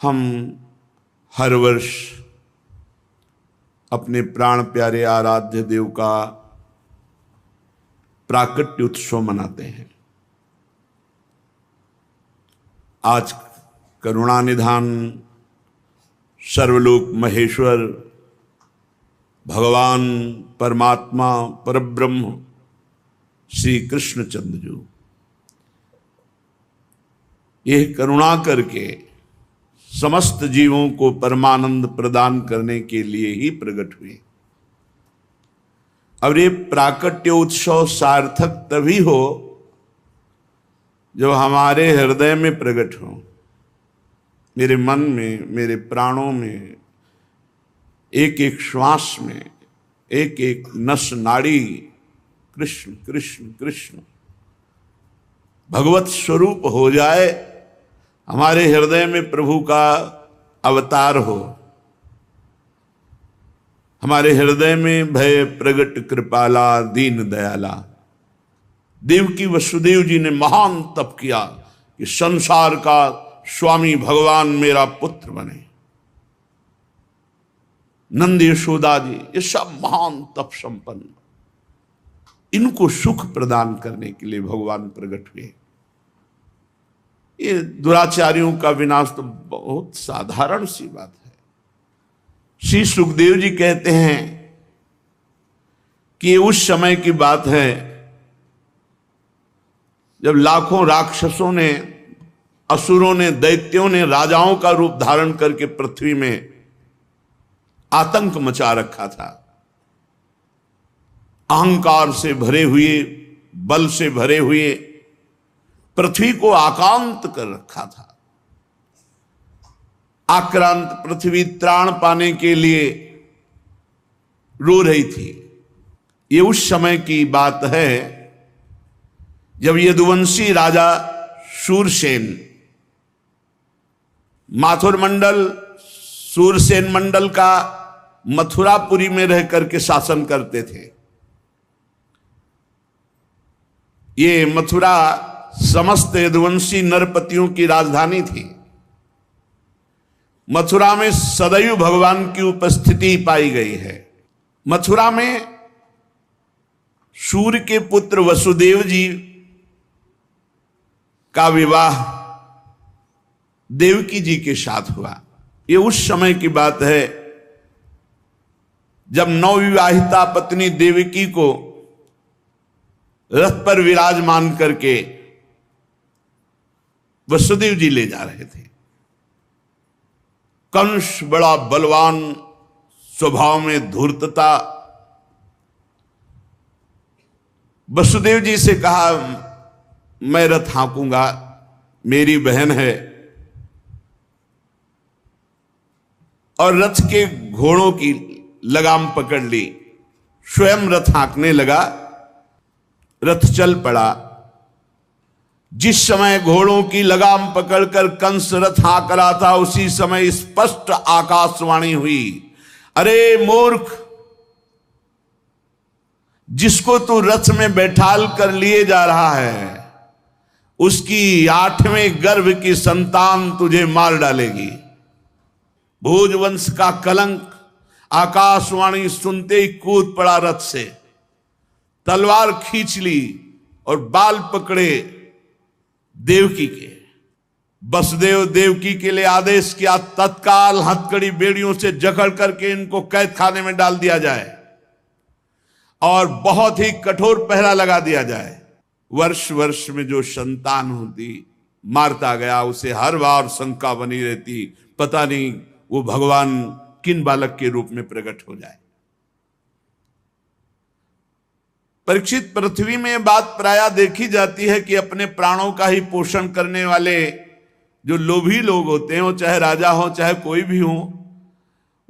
हम हर वर्ष अपने प्राण प्यारे आराध्य देव का प्राकट्य उत्सव मनाते हैं। आज करुणानिधान सर्वलोक महेश्वर भगवान परमात्मा परब्रह्म श्री कृष्णचंद्र जी यह करुणा करके समस्त जीवों को परमानंद प्रदान करने के लिए ही प्रकट हुए। और ये प्राकट्य उत्सव सार्थक तभी हो जब हमारे हृदय में प्रकट हो, मेरे मन में, मेरे प्राणों में, एक एक श्वास में, एक एक नस नाड़ी कृष्ण कृष्ण कृष्ण भगवत स्वरूप हो जाए, हमारे हृदय में प्रभु का अवतार हो, हमारे हृदय में भय प्रगट कृपाला दीन दयाला। देवकी वसुदेव जी ने महान तप किया कि संसार का स्वामी भगवान मेरा पुत्र बने। नंद यशोदा जी ये सब महान तप संपन्न, इनको सुख प्रदान करने के लिए भगवान प्रकट हुए। ये दुराचारियों का विनाश तो बहुत साधारण सी बात है। श्री सुखदेव जी कहते हैं कि ये उस समय की बात है जब लाखों राक्षसों ने, असुरों ने, दैत्यों ने राजाओं का रूप धारण करके पृथ्वी में आतंक मचा रखा था। अहंकार से भरे हुए, बल से भरे हुए पृथ्वी को आक्रांत कर रखा था। आक्रांत पृथ्वी त्राण पाने के लिए रो रही थी। ये उस समय की बात है जब यदुवंशी राजा शूरसेन माथुर मंडल, शूरसेन मंडल का मथुरापुरी में रह करके शासन करते थे। ये मथुरा समस्त यदुवंशी नरपतियों की राजधानी थी। मथुरा में सदैव भगवान की उपस्थिति पाई गई है। मथुरा में सूर्य के पुत्र वसुदेव जी का विवाह देवकी जी के साथ हुआ। ये उस समय की बात है जब नवविवाहिता पत्नी देवकी को रथ पर विराजमान करके वसुदेव जी ले जा रहे थे। कंस बड़ा बलवान, स्वभाव में धूर्तता, वसुदेव जी से कहा मैं रथ हाँकूंगा, मेरी बहन है। और रथ के घोड़ों की लगाम पकड़ ली, स्वयं रथ हाँकने लगा। रथ चल पड़ा। जिस समय घोड़ों की लगाम पकड़कर कंस रथ हाँक रहा था, उसी समय स्पष्ट आकाशवाणी हुई, अरे मूर्ख, जिसको तू रथ में बैठाल कर लिए जा रहा है, उसकी 8वें गर्भ की संतान तुझे मार डालेगी। भोजवंश का कलंक। आकाशवाणी सुनते ही कूद पड़ा रथ से, तलवार खींच ली और बाल पकड़े देवकी के। वसुदेव देवकी के लिए आदेश किया, तत्काल हथकड़ी बेड़ियों से जकड़ करके इनको कैद खाने में डाल दिया जाए और बहुत ही कठोर पहरा लगा दिया जाए। वर्ष वर्ष में जो संतान होती मारता गया, उसे हर बार शंका बनी रहती, पता नहीं वो भगवान किन बालक के रूप में प्रकट हो जाए। परीक्षित, पृथ्वी में बात प्रायः देखी जाती है कि अपने प्राणों का ही पोषण करने वाले जो लोभी लोग होते हैं, वो चाहे राजा हो चाहे कोई भी हो,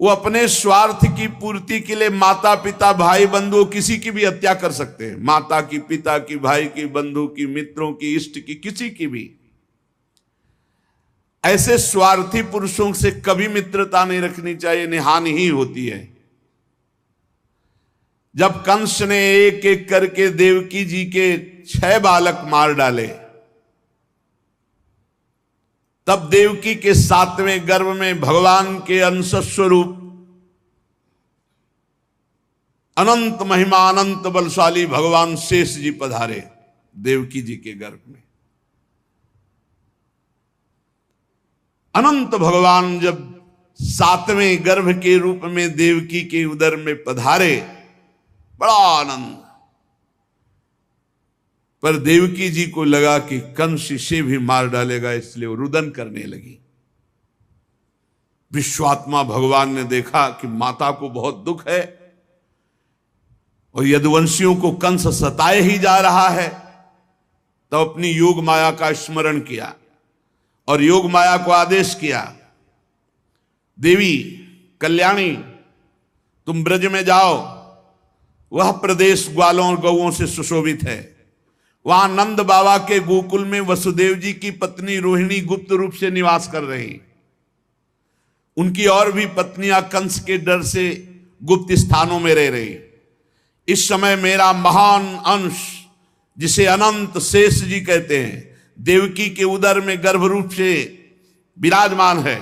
वो अपने स्वार्थ की पूर्ति के लिए माता पिता भाई बंधु किसी की भी हत्या कर सकते हैं। माता की, पिता की, भाई की, बंधु की, मित्रों की, इष्ट की, किसी की भी। ऐसे स्वार्थी पुरुषों से कभी मित्रता नहीं रखनी चाहिए, इन्हें हानि ही होती है। जब कंस ने एक एक करके देवकी जी के 6 बालक मार डाले, तब देवकी के 7वें गर्भ में भगवान के अंश स्वरूप अनंत महिमा अनंत बलशाली भगवान शेष जी पधारे देवकी जी के गर्भ में। अनंत भगवान जब 7वें गर्भ के रूप में देवकी के उदर में पधारे, बड़ा आनंद। पर देवकी जी को लगा कि कंस इसे भी मार डालेगा, इसलिए वो रुदन करने लगी। विश्वात्मा भगवान ने देखा कि माता को बहुत दुख है और यदुवंशियों को कंस सताए ही जा रहा है, तो अपनी योग माया का स्मरण किया और योग माया को आदेश किया, देवी कल्याणी तुम ब्रज में जाओ, वह प्रदेश ग्वालों और गौओं से सुशोभित है। वहां नंद बाबा के गोकुल में वसुदेव जी की पत्नी रोहिणी गुप्त रूप से निवास कर रही। उनकी और भी पत्नियां कंस के डर से गुप्त स्थानों में रह रही। इस समय मेरा महान अंश, जिसे अनंत शेष जी कहते हैं, देवकी के उदर में गर्भ रूप से विराजमान है।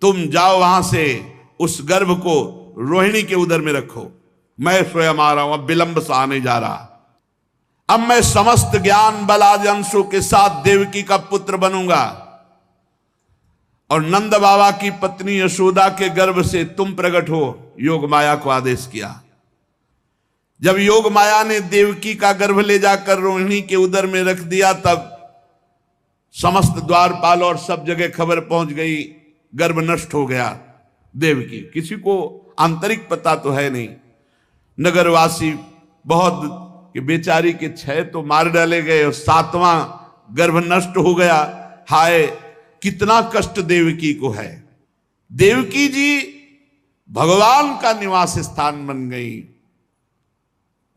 तुम जाओ वहां से उस गर्भ को रोहिणी के उदर में रखो। मैं स्वयं आ रहा हूं, अब विलंब सा आने जा रहा। अब मैं समस्त ज्ञान बल आदि अंशों के साथ देवकी का पुत्र बनूंगा और नंद बाबा की पत्नी यशोदा के गर्भ से तुम प्रकट हो। योग माया को आदेश किया। जब योग माया ने देवकी का गर्भ ले जाकर रोहिणी के उदर में रख दिया, तब समस्त द्वारपाल और सब जगह खबर पहुंच गई, गर्भ नष्ट हो गया देवकी। किसी को आंतरिक पता तो है नहीं। नगरवासी बहुत कि बेचारी के 6 तो मार डाले गए और 7वां गर्भ नष्ट हो गया। हाय कितना कष्ट देवकी को है। देवकी जी भगवान का निवास स्थान बन गई।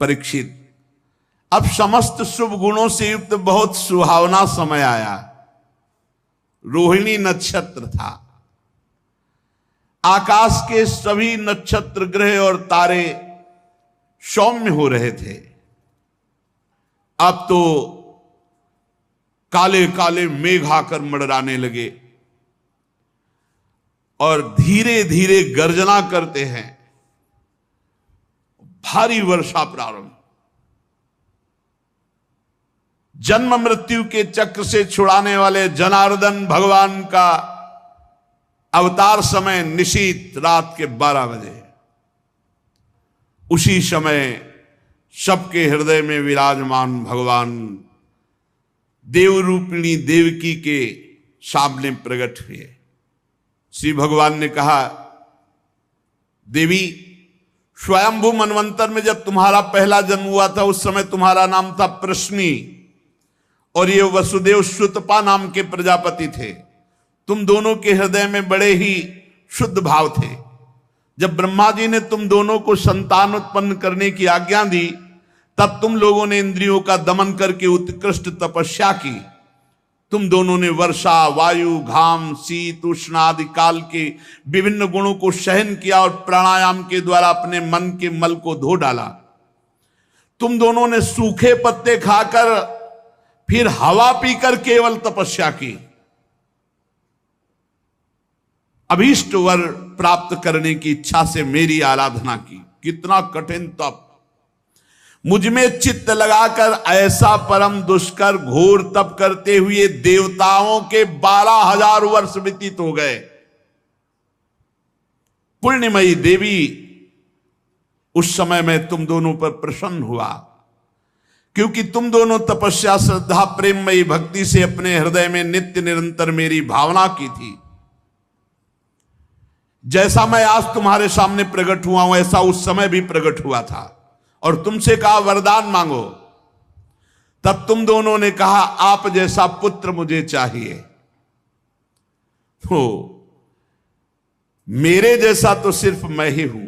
परीक्षित, अब समस्त शुभ गुणों से युक्त बहुत सुहावना समय आया। रोहिणी नक्षत्र था। आकाश के सभी नक्षत्र ग्रह और तारे सौम्य हो रहे थे। अब तो काले काले मेघ आकर मंडराने लगे और धीरे धीरे गर्जना करते हैं। भारी वर्षा प्रारंभ। जन्म मृत्यु के चक्र से छुड़ाने वाले जनार्दन भगवान का अवतार समय निशीत रात के 12 बजे। उसी समय सबके हृदय में विराजमान भगवान देवरूपिणी देवकी के सामने प्रकट हुए। श्री भगवान ने कहा, देवी स्वयंभू मनवंतर में जब तुम्हारा पहला जन्म हुआ था, उस समय तुम्हारा नाम था प्रश्नी और ये वसुदेव श्रुतपा नाम के प्रजापति थे। तुम दोनों के हृदय में बड़े ही शुद्ध भाव थे। जब ब्रह्मा जी ने तुम दोनों को संतान उत्पन्न करने की आज्ञा दी, तब तुम लोगों ने इंद्रियों का दमन करके उत्कृष्ट तपस्या की। तुम दोनों ने वर्षा, वायु, घाम, शीत, उष्ण आदि काल के विभिन्न गुणों को सहन किया और प्राणायाम के द्वारा अपने मन के मल को धो डाला। तुम दोनों ने सूखे पत्ते खाकर फिर हवा पीकर केवल तपस्या की। अभीष्ट वर प्राप्त करने की इच्छा से मेरी आराधना की। कितना कठिन तप। मुझ में चित्त लगाकर ऐसा परम दुष्कर घोर तप करते हुए देवताओं के 12,000 वर्ष व्यतीत हो गए। पुण्यमयी देवी, उस समय मैं तुम दोनों पर प्रसन्न हुआ, क्योंकि तुम दोनों तपस्या, श्रद्धा, प्रेममयी भक्ति से अपने हृदय में नित्य निरंतर मेरी भावना की थी। जैसा मैं आज तुम्हारे सामने प्रकट हुआ हूं, ऐसा उस समय भी प्रकट हुआ था और तुमसे कहा वरदान मांगो। तब तुम दोनों ने कहा आप जैसा पुत्र मुझे चाहिए। तो मेरे जैसा तो सिर्फ मैं ही हूं।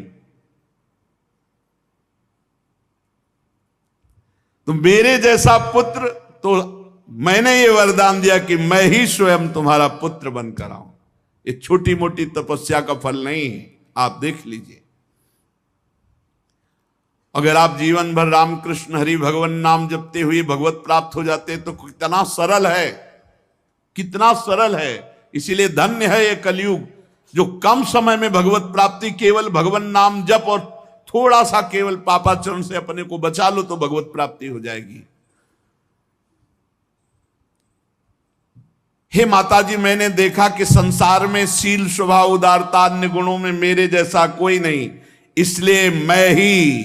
तो मेरे जैसा पुत्र, तो मैंने ये वरदान दिया कि मैं ही स्वयं तुम्हारा पुत्र बनकर आऊं। ये छोटी मोटी तपस्या का फल नहीं है, आप देख लीजिए। अगर आप जीवन भर रामकृष्ण हरि भगवान नाम जपते हुए भगवत प्राप्त हो जाते तो कितना सरल है, कितना सरल है इसीलिए धन्य है ये कलयुग जो कम समय में भगवत प्राप्ति, केवल भगवान नाम जप और थोड़ा सा केवल पापाचरण से अपने को बचा लो तो भगवत प्राप्ति हो जाएगी। हे माता जी, मैंने देखा कि संसार में शील, स्वभाव, उदारता, अन्य गुणों में मेरे जैसा कोई नहीं, इसलिए मैं ही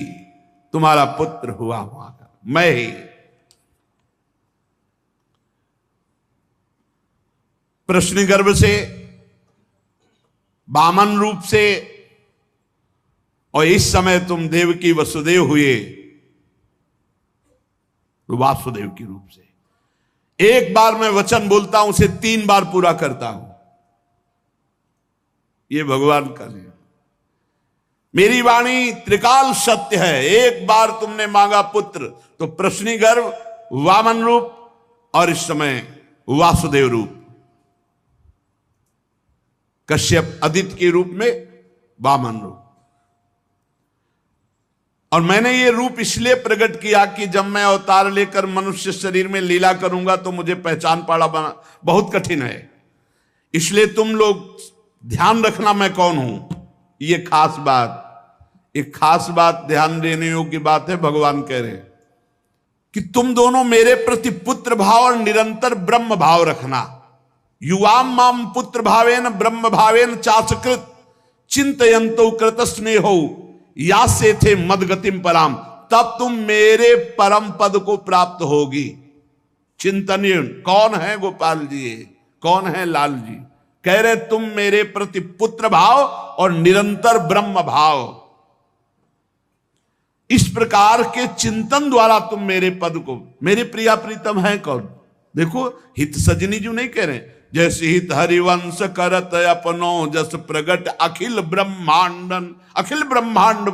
तुम्हारा पुत्र हुआ। मैं ही प्रश्न गर्भ से, वामन रूप से, और इस समय तुम देवकी वसुदेव हुए वासुदेव के रूप से। एक बार मैं वचन बोलता हूं, उसे 3 बार पूरा करता हूं। यह भगवान का नियम। मेरी वाणी त्रिकाल सत्य है। एक बार तुमने मांगा पुत्र तो प्रश्नी गर्भ, वामन रूप, और इस समय वासुदेव रूप, कश्यप आदित्य के रूप में वामन रूप। और मैंने ये रूप इसलिए प्रकट किया कि जब मैं अवतार लेकर मनुष्य शरीर में लीला करूंगा तो मुझे पहचान पाना बहुत कठिन है। इसलिए तुम लोग ध्यान रखना मैं कौन हूं। ये खास बात, एक खास बात, ध्यान देने योग्य बात है। भगवान कह रहे हैं कि तुम दोनों मेरे प्रति पुत्र भाव और निरंतर ब्रह्म भाव रखना। युवाम माम पुत्र भावेन ब्रह्म भावेन चासकृत चिंतयंतो कृत स्नेहो या से थे मदगतिम पराम, तब तुम मेरे परम पद को प्राप्त होगी। चिंतनीय कौन है गोपाल जी, कौन है लाल जी? कह रहे तुम मेरे प्रति पुत्र भाव और निरंतर ब्रह्म भाव, इस प्रकार के चिंतन द्वारा तुम मेरे पद को, मेरे प्रिया प्रीतम है कौन? देखो हित सजनी जो नहीं कह रहे, जैसे हित हरिवंश करत अपनो जस प्रगट अखिल ब्रह्मांडन, अखिल ब्रह्मांड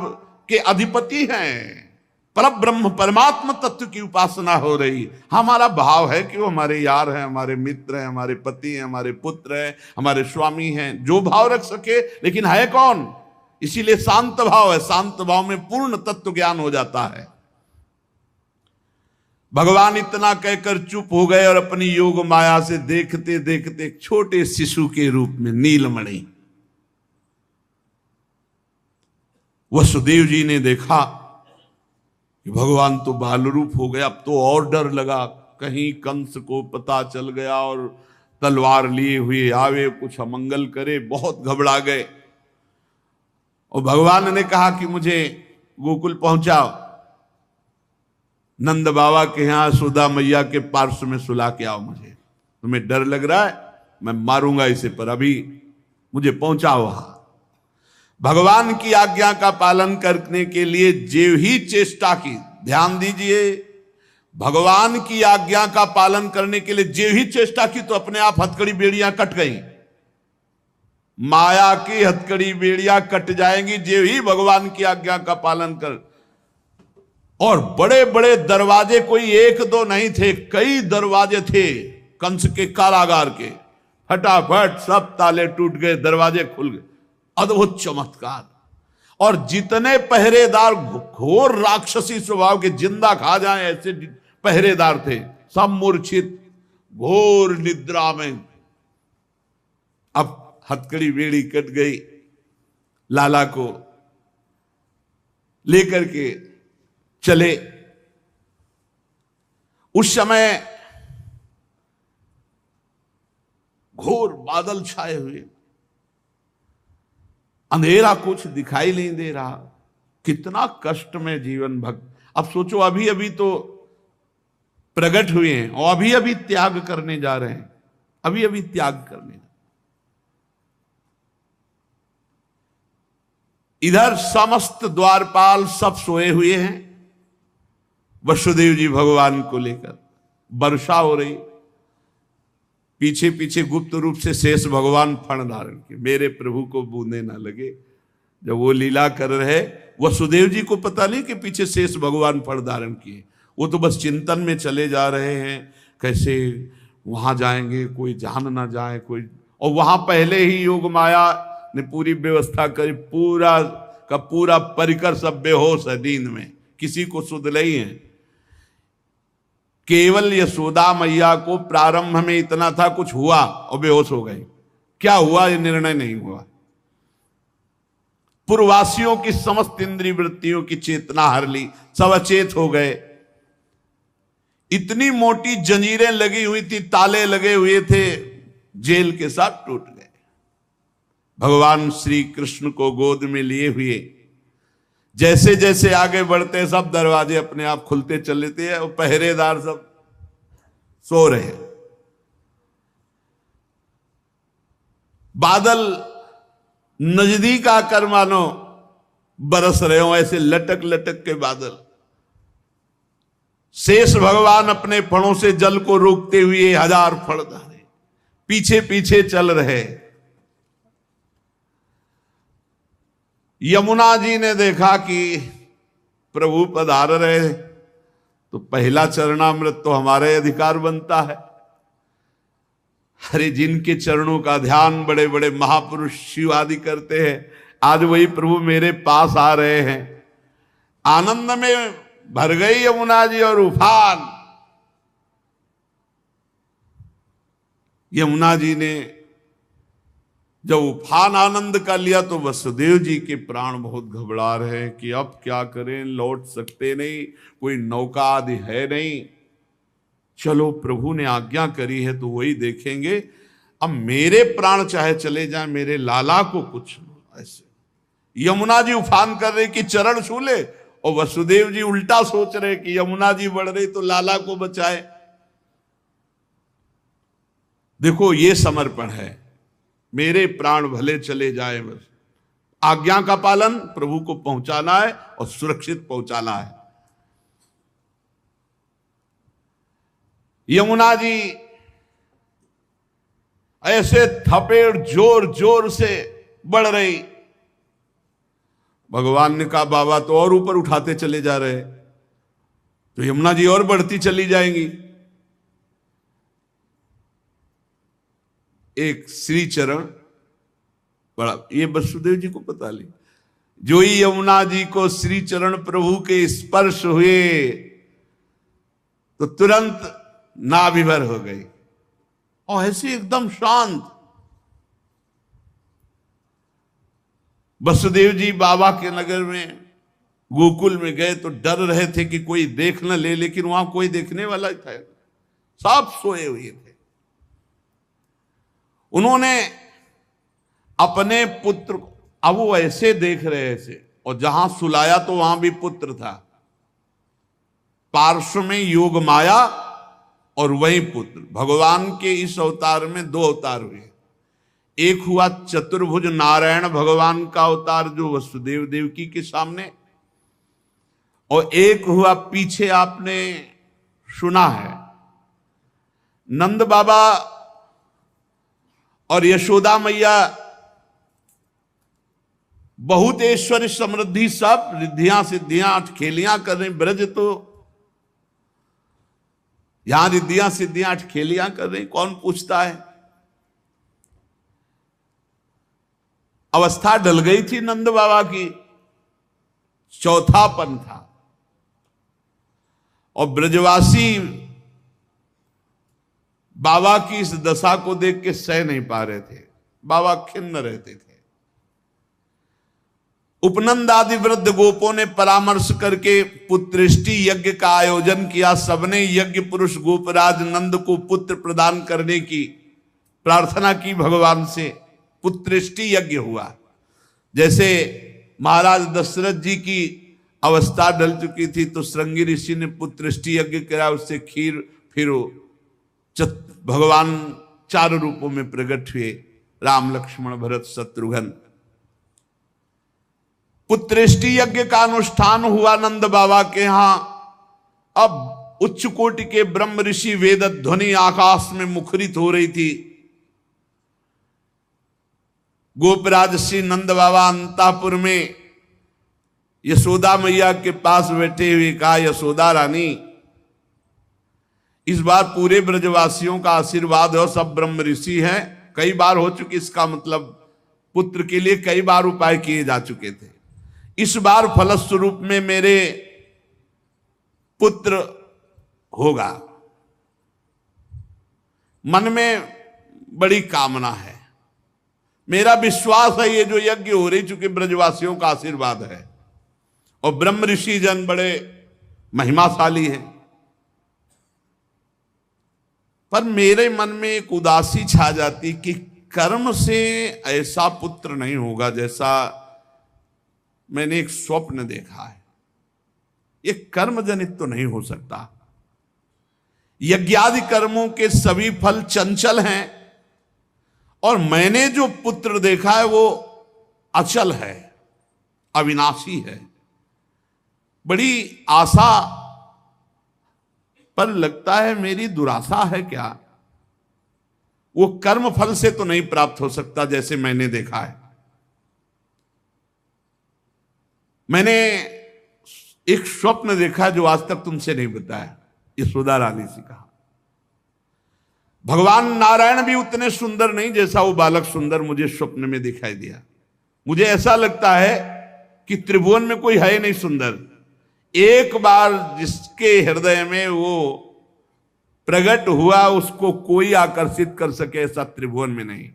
के अधिपति हैं। पर ब्रह्म परमात्मा तत्व की उपासना हो रही। हमारा भाव है कि वो हमारे यार हैं, हमारे मित्र हैं, हमारे पति हैं, हमारे पुत्र हैं, हमारे स्वामी हैं, जो भाव रख सके, लेकिन है कौन? इसीलिए शांत भाव है। शांत भाव में पूर्ण तत्व ज्ञान हो जाता है। भगवान इतना कहकर चुप हो गए और अपनी योग माया से देखते देखते एक छोटे शिशु के रूप में नीलमणि वसुदेव जी ने देखा कि भगवान तो बाल रूप हो गया। अब तो और डर लगा, कहीं कंस को पता चल गया और तलवार लिए हुए आवे, कुछ अमंगल करे। बहुत घबरा गए और भगवान ने कहा कि मुझे गोकुल पहुंचाओ, नंद बाबा के यहां सुधा मैया के पार्श्व में सुला के आओ। मुझे तुम्हें डर लग रहा है, मैं मारूंगा इसे, पर अभी मुझे पहुंचाओ वहां। भगवान की आज्ञा का पालन करने के लिए जो ही चेष्टा की, ध्यान दीजिए, भगवान की आज्ञा का पालन करने के लिए जो ही चेष्टा की तो अपने आप हथकड़ी बेड़ियां कट गई। माया की हथकड़ी बेड़ियां कट जाएंगी जो ही भगवान की आज्ञा का पालन कर। और बड़े बड़े दरवाजे, कोई एक दो नहीं थे, कई दरवाजे थे कंस के कारागार के। फटाफट सब ताले टूट गए, दरवाजे खुल गए। अद्भुत चमत्कार। और जितने पहरेदार घोर राक्षसी स्वभाव के, जिंदा खा जाए ऐसे पहरेदार थे, सब मूर्छित घोर निद्रा में। अब हथकड़ी बेड़ी कट गई, लाला को लेकर के चले। उस समय घोर बादल छाए हुए, अंधेरा, कुछ दिखाई नहीं दे रहा। कितना कष्ट में जीवन भक्त। अब सोचो, अभी अभी तो प्रकट हुए हैं और अभी अभी त्याग करने जा रहे हैं, अभी अभी त्याग करने। इधर समस्त द्वारपाल सब सोए हुए हैं, वसुदेव जी भगवान को लेकर। वर्षा हो रही, पीछे पीछे गुप्त रूप से शेष भगवान फण धारण के, मेरे प्रभु को बूंदे ना लगे। जब वो लीला कर रहे, वसुदेव जी को पता नहीं कि पीछे शेष भगवान फण धारण किए। वो तो बस चिंतन में चले जा रहे हैं, कैसे वहां जाएंगे, कोई जान ना जाए कोई। और वहां पहले ही योग माया ने पूरी व्यवस्था करी, पूरा का पूरा परिकर सब बेहोश है नींद में, किसी को सुध नहीं है। केवल यशोदा मैया को प्रारंभ में इतना था, कुछ हुआ और बेहोश हो गई। क्या हुआ ये निर्णय नहीं हुआ। पूर्ववासियों की समस्त इंद्रिय वृत्तियों की चेतना हर ली, सब अचेत हो गए। इतनी मोटी जंजीरें लगी हुई थी, ताले लगे हुए थे, जेल के साथ टूट गए। भगवान श्री कृष्ण को गोद में लिए हुए जैसे जैसे आगे बढ़ते सब दरवाजे अपने आप खुलते चले थे और पहरेदार सब सो रहे। बादल नजदीक आकर मानो बरस रहे हो, ऐसे लटक लटक के बादल। शेष भगवान अपने फणों से जल को रोकते हुए 1000 फण धारे पीछे पीछे चल रहे। यमुना जी ने देखा कि प्रभु पधार रहे तो पहला चरणामृत तो हमारे अधिकार बनता है। अरे जिनके चरणों का ध्यान बड़े बड़े महापुरुष शिव आदि करते हैं, आज वही प्रभु मेरे पास आ रहे हैं। आनंद में भर गई यमुना जी और उफान। यमुना जी ने जब उफान आनंद का लिया तो वसुदेव जी के प्राण बहुत घबरा रहे हैं कि अब क्या करें, लौट सकते नहीं, कोई नौका आदि है नहीं। चलो प्रभु ने आज्ञा करी है तो वही देखेंगे। अब मेरे प्राण चाहे चले जाएं, मेरे लाला को कुछ ऐसे। यमुना जी उफान कर रहे कि चरण छू ले, और वसुदेव जी उल्टा सोच रहे कि यमुना जी बढ़ रही तो लाला को बचाए। देखो ये समर्पण है, मेरे प्राण भले चले जाए, बस आज्ञा का पालन, प्रभु को पहुंचाना है और सुरक्षित पहुंचाना है। यमुना जी ऐसे थपेड़ जोर जोर से बढ़ रही। भगवान ने कहा बाबा तो और ऊपर उठाते चले जा रहे, तो यमुना जी और बढ़ती चली जाएंगी। एक श्री चरण बड़ा, ये वसुदेव जी को पता ली, जो ही यमुना जी को श्री चरण प्रभु के स्पर्श हुए तो तुरंत नाभिभर हो गई और ऐसे एकदम शांत। वसुदेव जी बाबा के नगर में गोकुल में गए तो डर रहे थे कि कोई देख न ले, लेकिन वहां कोई देखने वाला ही था, सब सोए हुए थे। उन्होंने अपने पुत्र को, अब वो ऐसे देख रहे थे, और जहां सुलाया तो वहां भी पुत्र था, पार्श्व में योग माया और वही पुत्र। भगवान के इस अवतार में 2 अवतार हुए। एक हुआ चतुर्भुज नारायण भगवान का अवतार जो वसुदेव देवकी के सामने, और एक हुआ पीछे आपने सुना है नंद बाबा और यशोदा मैया बहुत ऐश्वर्य समृद्धि सब रिद्धियां सिद्धियां अठखेलियां कर रहे। ब्रज तो यहां रिद्धियां सिद्धियां अठखेलियां कर रही, कौन पूछता है। अवस्था डल गई थी नंद बाबा की, चौथापन था, और ब्रजवासी बाबा की इस दशा को देख के सह नहीं पा रहे थे। बाबा खिन्न रहते थे। उपनंद आदि वृद्ध गोपों ने परामर्श करके पुत्रेष्टि यज्ञ का आयोजन किया। सबने यज्ञ पुरुष गोपराज नंद को पुत्र प्रदान करने की प्रार्थना की भगवान से। पुत्रेष्टि यज्ञ हुआ। जैसे महाराज दशरथ जी की अवस्था डल चुकी थी तो श्रृंगी ऋषि ने पुत्रेष्टि यज्ञ करा, उससे खीर, फिर भगवान 4 रूपों में प्रकट हुए, राम लक्ष्मण भरत शत्रुघ्न। पुत्रेष्टि यज्ञ का अनुष्ठान हुआ नंद बाबा के यहां। अब उच्च कोटि के ब्रह्म ऋषि वेद ध्वनि आकाश में मुखरित हो रही थी। गोपराज श्री नंद बाबा अंतापुर में यशोदा मैया के पास बैठे हुए कहा, यशोदा रानी इस बार पूरे ब्रजवासियों का आशीर्वाद है, सब ब्रह्म ऋषि हैं। कई बार हो चुकी, इसका मतलब पुत्र के लिए कई बार उपाय किए जा चुके थे। इस बार फलस्वरूप में मेरे पुत्र होगा। मन में बड़ी कामना है। मेरा विश्वास है ये जो यज्ञ हो रही, चूंकि ब्रजवासियों का आशीर्वाद है और ब्रह्म ऋषि जन बड़े महिमाशाली हैं, पर मेरे मन में एक उदासी छा जाती कि कर्म से ऐसा पुत्र नहीं होगा जैसा मैंने एक स्वप्न देखा है। ये कर्म जनित तो नहीं हो सकता। यज्ञादि कर्मों के सभी फल चंचल हैं और मैंने जो पुत्र देखा है वो अचल है, अविनाशी है। बड़ी आशा, पर लगता है मेरी दुराशा है क्या? वो कर्म फल से तो नहीं प्राप्त हो सकता जैसे मैंने देखा है। मैंने एक स्वप्न देखा जो आज तक तुमसे नहीं बताया, यशोदा रानी से कहा। भगवान नारायण भी उतने सुंदर नहीं जैसा वो बालक सुंदर मुझे स्वप्न में दिखाई दिया। मुझे ऐसा लगता है कि त्रिभुवन में कोई है नहीं सुंदर। एक बार जिसके हृदय में वो प्रकट हुआ उसको कोई आकर्षित कर सके ऐसा त्रिभुवन में नहीं।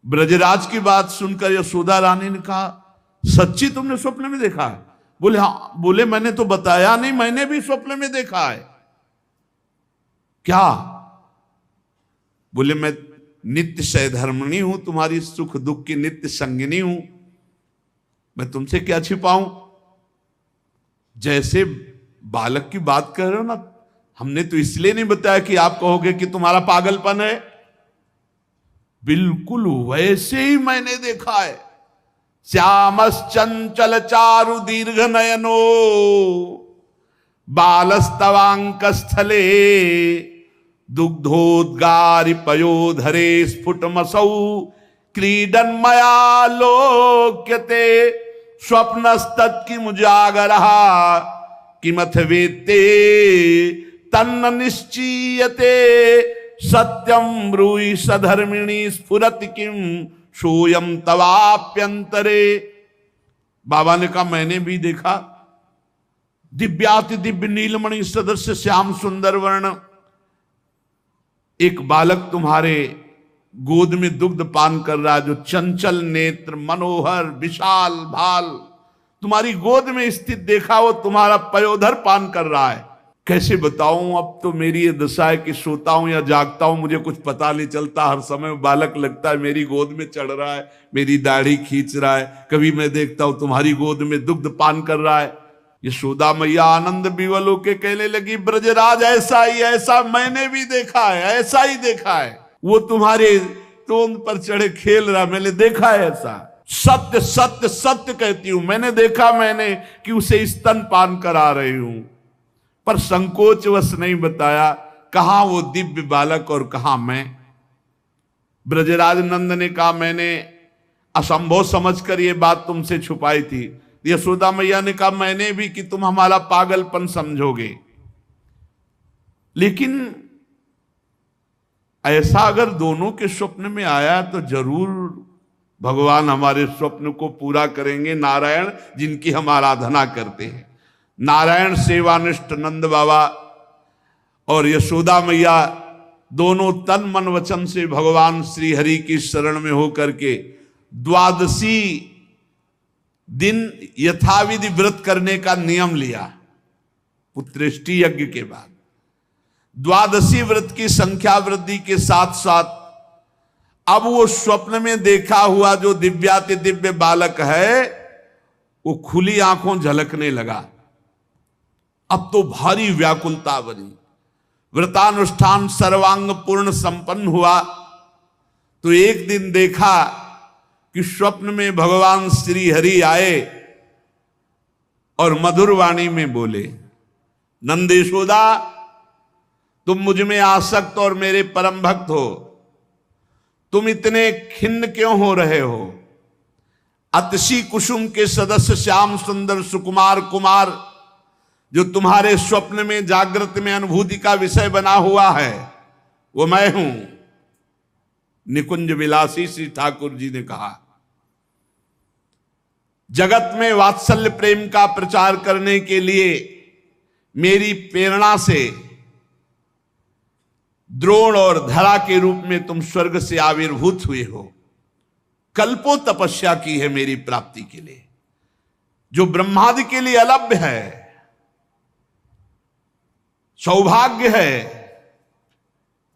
ब्रजराज की बात सुनकर यशोदा रानी ने कहा, सच्ची तुमने स्वप्न में देखा है? बोले हाँ। बोले मैंने तो बताया नहीं, मैंने भी स्वप्न में देखा है। क्या? बोले मैं नित्य सहधर्मिणी हूं, तुम्हारी सुख दुख की नित्य संगिनी हूं, मैं तुमसे क्या छिपाऊं। जैसे बालक की बात कर रहे हो ना, हमने तो इसलिए नहीं बताया कि आप कहोगे कि तुम्हारा पागलपन है। बिल्कुल वैसे ही मैंने देखा है। श्यामश्चंचल चारु दीर्घ नयनो बालस्तवांक स्थले दुग्धोद्गारि पयोधरे स्फुटमसौ क्रीडन मया लोक्यते स्वप्नस्तत्की मुजागरः किमथ वेत्ते तन्न निश्चीयते सत्यम ब्रूहि सधर्मिणी स्फुरति किम सोयम तवाप्यंतरे। बाबा ने कहा मैंने भी देखा। दिव्याति दिव्य नीलमणि सदस्य श्याम सुंदर वर्ण एक बालक तुम्हारे गोद में दुग्ध पान कर रहा है, जो चंचल नेत्र मनोहर विशाल भाल तुम्हारी गोद में स्थित देखा, वो तुम्हारा पयोधर पान कर रहा है। कैसे बताऊं, अब तो मेरी ये दशा है कि सोता हूं या जागता हूं मुझे कुछ पता नहीं चलता। हर समय बालक लगता है मेरी गोद में चढ़ रहा है, मेरी दाढ़ी खींच रहा है। कभी मैं देखता हूं तुम्हारी गोद में दुग्ध पान कर रहा है। यशोदा मैया आनंद विवल होके कहने लगी, ब्रजराज ऐसा ही, ऐसा मैंने भी देखा है, ऐसा ही देखा है। वो तुम्हारे तोंद पर चढ़े खेल रहा, मैंने देखा है ऐसा। सत्य सत्य सत्य कहती हूं, मैंने देखा मैंने कि उसे स्तन पान करा रही हूं, पर संकोचवश नहीं बताया। कहां वो दिव्य बालक और कहां मैं। ब्रजराज नंद ने कहा मैंने असंभव समझकर ये बात तुमसे छुपाई थी। यशोदा मैया ने कहा मैंने भी, कि तुम हमारा पागलपन समझोगे। लेकिन ऐसा अगर दोनों के स्वप्न में आया तो जरूर भगवान हमारे स्वप्न को पूरा करेंगे। नारायण जिनकी हम आराधना करते हैं, नारायण सेवानिष्ठ नंद बाबा और यशोदा मैया दोनों तन मन वचन से भगवान श्री हरि की शरण में होकर के द्वादशी दिन यथाविधि व्रत करने का नियम लिया। पुत्रेष्टि यज्ञ के बाद द्वादशी व्रत की संख्या वृद्धि के साथ साथ अब वो स्वप्न में देखा हुआ जो दिव्याति दिव्य बालक है वो खुली आंखों झलकने लगा। अब तो भारी व्याकुलता बनी। व्रतानुष्ठान सर्वांग पूर्ण संपन्न हुआ तो एक दिन देखा कि स्वप्न में भगवान श्री हरि आए और मधुर वाणी में बोले, नंद यशोदा तुम मुझ में आसक्त और मेरे परम भक्त हो, तुम इतने खिन्न क्यों हो रहे हो। अतसी कुसुम के सदस्य श्याम सुंदर सुकुमार कुमार जो तुम्हारे स्वप्न में जागृत में अनुभूति का विषय बना हुआ है वो मैं हूं। निकुंज विलासी श्री ठाकुर जी ने कहा, जगत में वात्सल्य प्रेम का प्रचार करने के लिए मेरी प्रेरणा से द्रोण और धरा के रूप में तुम स्वर्ग से आविर्भूत हुए हो। कल्पों तपस्या की है मेरी प्राप्ति के लिए, जो ब्रह्मादि के लिए अलभ्य है। सौभाग्य है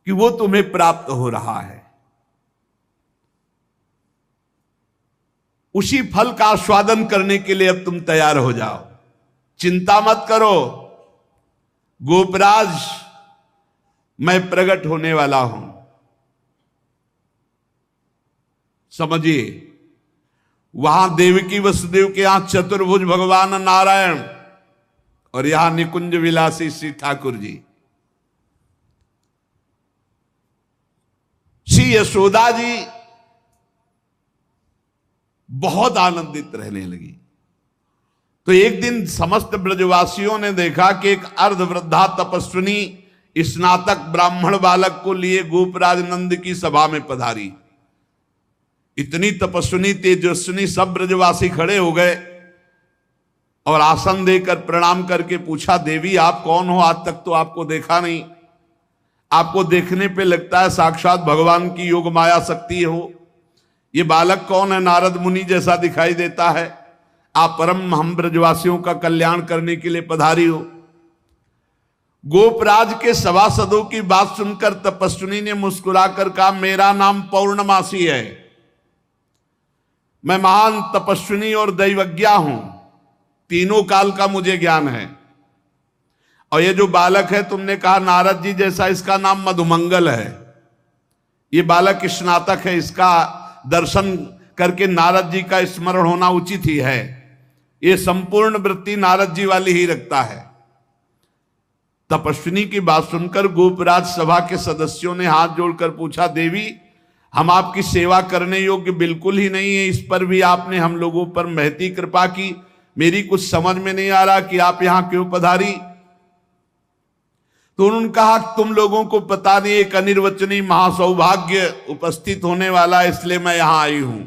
कि वो तुम्हें प्राप्त हो रहा है। उसी फल का आस्वादन करने के लिए अब तुम तैयार हो जाओ। चिंता मत करो गोपराज, मैं प्रकट होने वाला हूं। समझिए, वहां देवकी वसुदेव के यहां चतुर्भुज भगवान नारायण और यहां निकुंज विलासी श्री ठाकुर जी। श्री यशोदा जी बहुत आनंदित रहने लगी। तो एक दिन समस्त ब्रजवासियों ने देखा कि एक अर्धवृद्धा तपस्विनी स्नातक ब्राह्मण बालक को लिए गोपराज नंद की सभा में पधारी। इतनी तपस्विनी तेजस्विनी, सब ब्रजवासी खड़े हो गए और आसन देकर प्रणाम करके पूछा, देवी आप कौन हो? आज तक तो आपको देखा नहीं। आपको देखने पे लगता है साक्षात भगवान की योग माया शक्ति हो। ये बालक कौन है? नारद मुनि जैसा दिखाई देता है। आप परम हम ब्रजवासियों का कल्याण करने के लिए पधारी हो। गोपराज के सभासदों की बात सुनकर तपस्विनी ने मुस्कुराकर कहा, मेरा नाम पौर्णमासी है। मैं महान तपस्विनी और दैवज्ञा हूं। तीनों काल का मुझे ज्ञान है। और ये जो बालक है, तुमने कहा नारद जी जैसा, इसका नाम मधुमंगल है। ये बालक स्नातक है। इसका दर्शन करके नारद जी का स्मरण होना उचित ही है। ये संपूर्ण वृत्ति नारद जी वाली ही रखता है। तपस्विनी की बात सुनकर गोपराज सभा के सदस्यों ने हाथ जोड़कर पूछा, देवी हम आपकी सेवा करने योग्य बिल्कुल ही नहीं है। इस पर भी आपने हम लोगों पर महती कृपा की। मेरी कुछ समझ में नहीं आ रहा कि आप यहां क्यों पधारी। तो उन्होंने कहा, तुम लोगों को पता नहीं, एक अनिर्वचनीय महासौभाग्य उपस्थित होने वाला है, इसलिए मैं यहां आई हूं।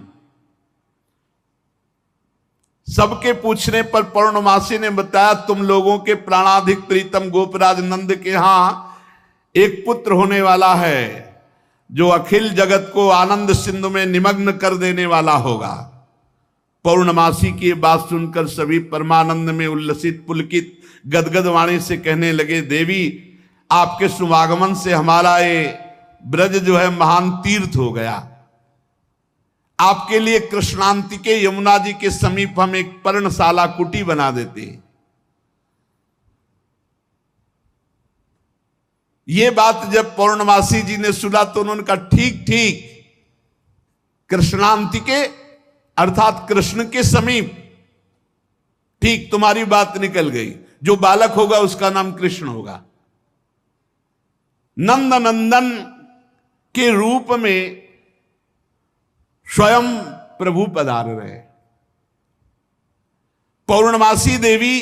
सबके पूछने पर पौर्णमासी ने बताया, तुम लोगों के प्राणाधिक प्रीतम गोपराज नंद के यहां एक पुत्र होने वाला है, जो अखिल जगत को आनंद सिंधु में निमग्न कर देने वाला होगा। पौर्णमासी की बात सुनकर सभी परमानंद में उल्लसित पुलकित गदगद वाणी से कहने लगे, देवी आपके शुभागमन से हमारा ये ब्रज जो है महान तीर्थ हो गया। आपके लिए कृष्णांतिके यमुना जी के समीप हम एक पर्णशाला कुटी बना देते हैं। ये बात जब पौर्णमासी जी ने सुना तो उन्होंने कहा, ठीक ठीक, कृष्णांतिके अर्थात कृष्ण के समीप, ठीक तुम्हारी बात निकल गई। जो बालक होगा उसका नाम कृष्ण होगा। नंद नंदन के रूप में स्वयं प्रभु पधार रहे। पौर्णमासी देवी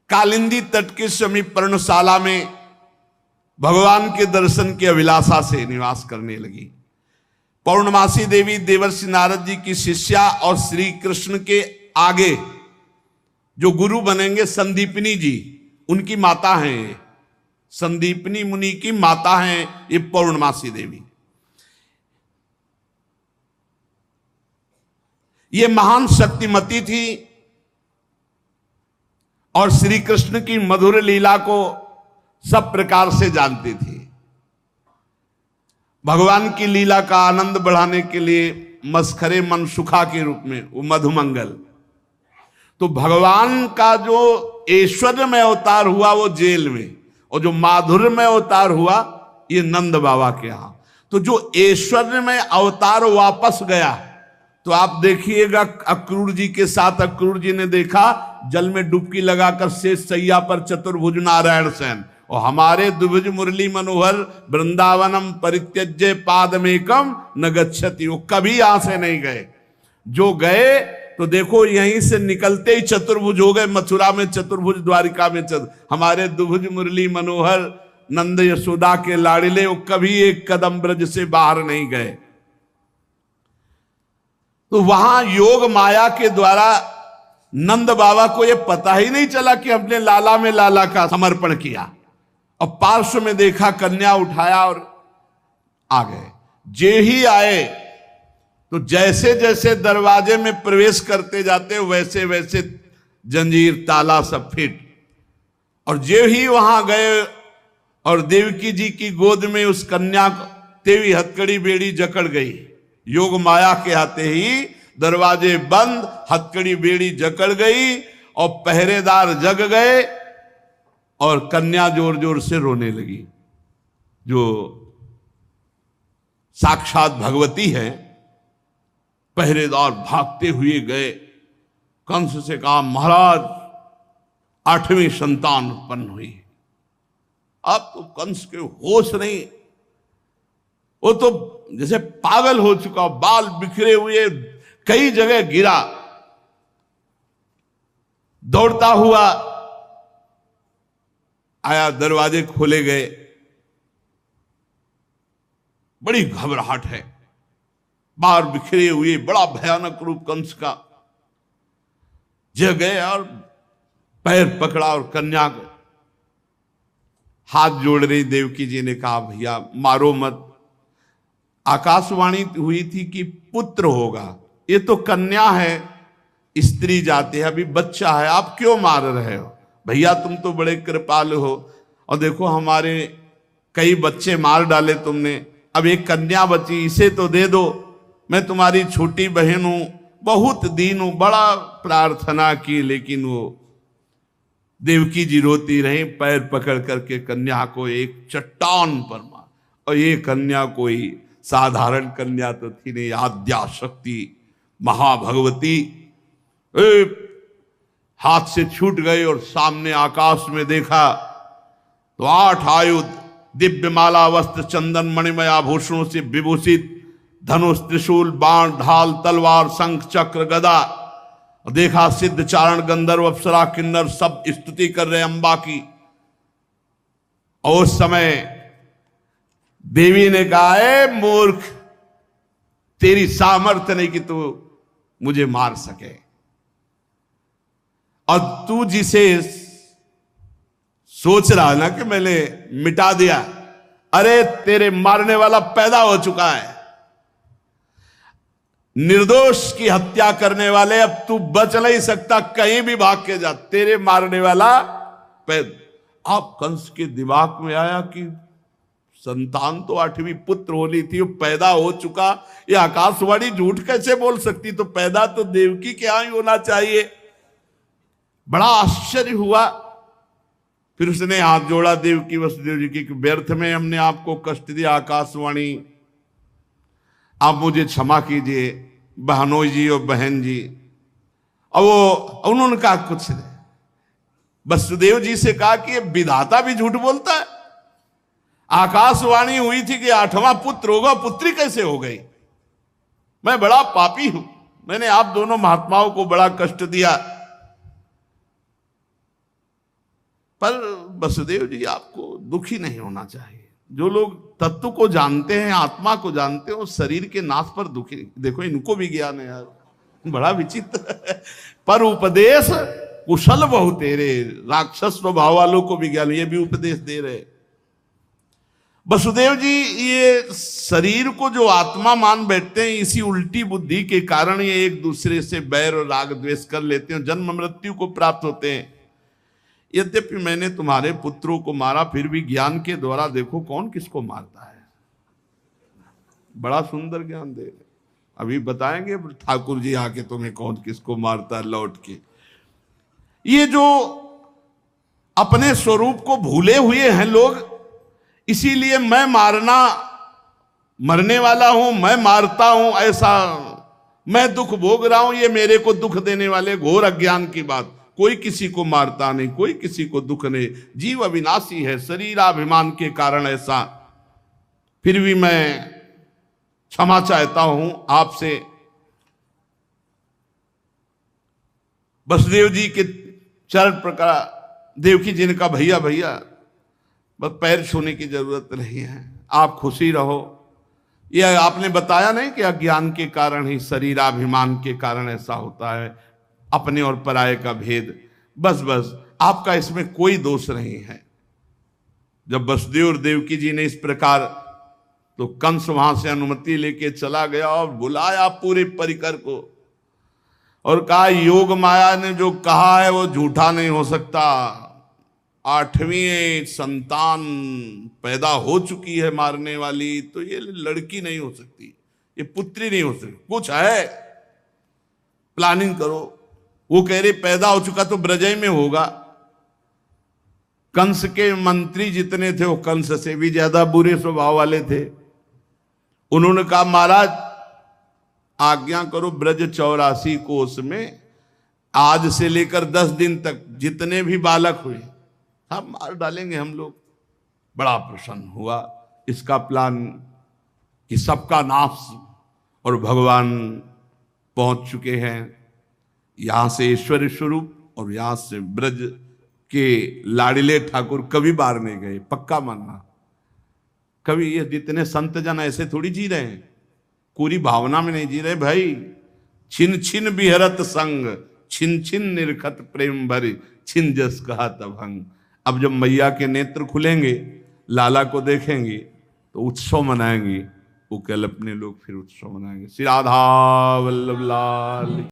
कालिंदी तट के समीप पर्णशाला में भगवान के दर्शन की अभिलाषा से निवास करने लगी। पौर्णमासी देवी देवर्षि नारद जी की शिष्या और श्री कृष्ण के आगे जो गुरु बनेंगे संदीपनी जी, उनकी माता हैं। संदीपनी मुनि की माता हैं ये पौर्णमासी देवी। ये महान शक्तिमती थी और श्री कृष्ण की मधुर लीला को सब प्रकार से जानती थी। भगवान की लीला का आनंद बढ़ाने के लिए मस्खरे मनसुखा के रूप में वो मधुमंगल। तो भगवान का जो ऐश्वर्यमय अवतार हुआ वो जेल में, और जो माधुर्यमय अवतार हुआ ये नंद बाबा के यहां। तो जो ऐश्वर्यमय अवतार वापस गया, तो आप देखिएगा अक्रूर जी के साथ अक्रूर जी ने देखा जल में डुबकी लगाकर शेष सैया पर चतुर्भुज नारायण सेन, और हमारे द्विभुज मुरली मनोहर वृंदावनम परित्यज्य पादमेकम न गच्छति, वो कभी यहां से नहीं गए। जो गए तो देखो यहीं से निकलते ही चतुर्भुज हो गए। मथुरा में चतुर्भुज, द्वारिका में हमारे द्विभुज मुरली मनोहर नंद यशोदा के लाड़िले, वो कभी एक कदम ब्रज से बाहर नहीं गए। तो वहां योग माया के द्वारा नंद बाबा को यह पता ही नहीं चला कि हमने लाला में लाला का समर्पण किया, और पार्श्व में देखा, कन्या उठाया और आ गए। जे ही आए तो जैसे जैसे दरवाजे में प्रवेश करते जाते वैसे वैसे जंजीर ताला सब फिट, और जे ही वहां गए और देवकी जी की गोद में उस कन्या तेवी हथकड़ी बेड़ी जकड़ गई। योग माया के आते ही दरवाजे बंद, हथकड़ी बेड़ी जकड़ गई और पहरेदार जग गए और कन्या जोर जोर से रोने लगी। जो साक्षात भगवती है, पहरेदार भागते हुए गए, कंस से कहा महाराज 8वीं संतान उत्पन्न हुई। अब तो कंस के होश नहीं, वो तो जैसे पागल हो चुका, बाल बिखरे हुए, कई जगह गिरा, दौड़ता हुआ आया, दरवाजे खोले गए। बड़ी घबराहट है, बाहर बिखरे हुए, बड़ा भयानक रूप कंस का। जग गए और पैर पकड़ा और कन्या को हाथ जोड़ रही। देवकी जी ने कहा भैया मारो मत, आकाशवाणी हुई थी कि पुत्र होगा, ये तो कन्या है, स्त्री जाति है, अभी बच्चा है, आप क्यों मार रहे हो? भैया तुम तो बड़े कृपालु हो, और देखो हमारे कई बच्चे मार डाले तुमने, अब एक कन्या बची, इसे तो दे दो, मैं तुम्हारी छोटी बहन हूं, बहुत दीन हूं। बड़ा प्रार्थना की, लेकिन वो देवकी जी रोती रही, पैर पकड़ करके कन्या को एक चट्टान पर मार। और ये कन्या कोई साधारण कन्या तो थी नहीं, आद्या शक्ति महाभगवती। हाथ से छूट गई और सामने आकाश में देखा तो 8 आयुध, दिव्य माला वस्त्र चंदन मणिमय आभूषणों से विभूषित, धनुष त्रिशूल बाण ढाल तलवार शंख चक्र गदा। और देखा सिद्ध चारण गंधर्व अप्सरा किन्नर सब स्तुति कर रहे अंबा की। और उस समय देवी ने कहा है मूर्ख, तेरी सामर्थ्य नहीं कि तू मुझे मार सके, और तू जिसे सोच रहा है ना कि मैंने मिटा दिया, अरे तेरे मारने वाला पैदा हो चुका है। निर्दोष की हत्या करने वाले, अब तू बच नहीं सकता, कहीं भी भाग के जा, तेरे मारने वाला पैदा। अब कंस के दिमाग में आया कि संतान तो 8वीं पुत्र होनी थी, वो पैदा हो चुका, ये आकाशवाणी झूठ कैसे बोल सकती? तो पैदा तो देवकी के यहां ही होना चाहिए। बड़ा आश्चर्य हुआ। फिर उसने हाथ जोड़ा देवकी वसुदेव जी की, व्यर्थ में हमने आपको कष्ट दिया आकाशवाणी, आप मुझे क्षमा कीजिए बहनोई जी और बहन जी। और वो उन्होंने कहा कुछ नहीं, वसुदेव जी से कहा कि ये विधाता भी झूठ बोलता है, आकाशवाणी हुई थी कि 8वां पुत्र होगा, पुत्री कैसे हो गई? मैं बड़ा पापी हूं, मैंने आप दोनों महात्माओं को बड़ा कष्ट दिया। पर वसुदेव जी आपको दुखी नहीं होना चाहिए। जो लोग तत्व को जानते हैं, आत्मा को जानते हैं, वो शरीर के नाश पर दुखी। देखो इनको भी ज्ञान है यार, बड़ा विचित्र। पर उपदेश कुशल बहु तेरे, राक्षस स्वभाव वालों को भी ज्ञान, ये भी उपदेश दे रहे। वसुदेव जी ये शरीर को जो आत्मा मान बैठते हैं, इसी उल्टी बुद्धि के कारण ये एक दूसरे से बैर और राग द्वेष कर लेते हैं, जन्म मृत्यु को प्राप्त होते हैं। यद्यपि मैंने तुम्हारे पुत्रों को मारा, फिर भी ज्ञान के द्वारा देखो कौन किसको मारता है। बड़ा सुंदर ज्ञान दे रहे। अभी बताएंगे ठाकुर जी आके तुम्हें कौन किसको मारता है लौट के। ये जो अपने स्वरूप को भूले हुए हैं लोग, इसीलिए मैं मरने वाला हूं, मैं मारता हूं, ऐसा मैं दुख भोग रहा हूं, ये मेरे को दुख देने वाले घोर अज्ञान की बात। कोई किसी को मारता नहीं, कोई किसी को दुख नहीं, जीव अविनाशी है, शरीराभिमान के कारण ऐसा। फिर भी मैं क्षमा चाहता हूं आपसे। वसुदेव जी के चरण प्रकार देवकी जी ने कहा भैया भैया बस पैर छूने की जरूरत नहीं है, आप खुशी रहो। यह आपने बताया नहीं कि अज्ञान के कारण ही, शरीराभिमान के कारण ऐसा होता है, अपने और पराये का भेद। बस बस आपका इसमें कोई दोष नहीं है। जब वसुदेव और देवकी जी ने इस प्रकार, तो कंस वहां से अनुमति लेके चला गया और बुलाया पूरे परिकर को और कहा योग माया ने जो कहा है वो झूठा नहीं हो सकता। 8वीं संतान पैदा हो चुकी है मारने वाली, तो ये लड़की नहीं हो सकती, ये पुत्री नहीं हो सकती, कुछ है, प्लानिंग करो। वो कह रहे पैदा हो चुका तो ब्रजय में होगा। कंस के मंत्री जितने थे वो कंस से भी ज्यादा बुरे स्वभाव वाले थे। उन्होंने कहा महाराज आज्ञा करो, ब्रज 84 कोस में आज से लेकर 10 दिन तक जितने भी बालक हुए सब मार डालेंगे हम लोग। बड़ा प्रसन्न हुआ इसका प्लान कि सबका नाश, और भगवान पहुंच चुके हैं यहां से ईश्वर स्वरूप, और यहां से ब्रज के लाडिले ठाकुर कभी बाहर नहीं गए, पक्का मानना। कभी ये जितने संत जन ऐसे थोड़ी जी रहे हैं, पूरी भावना में नहीं जी रहे भाई। छिन छिन बिहरत संग, छिन छिन निरखत प्रेम भरी, छिन जस कहा तभंग। अब जब मैया के नेत्र खुलेंगे, लाला को देखेंगे तो उत्सव मनाएंगे, वो कल अपने लोग फिर उत्सव मनाएंगे। श्री राधा वल्लभ लाल।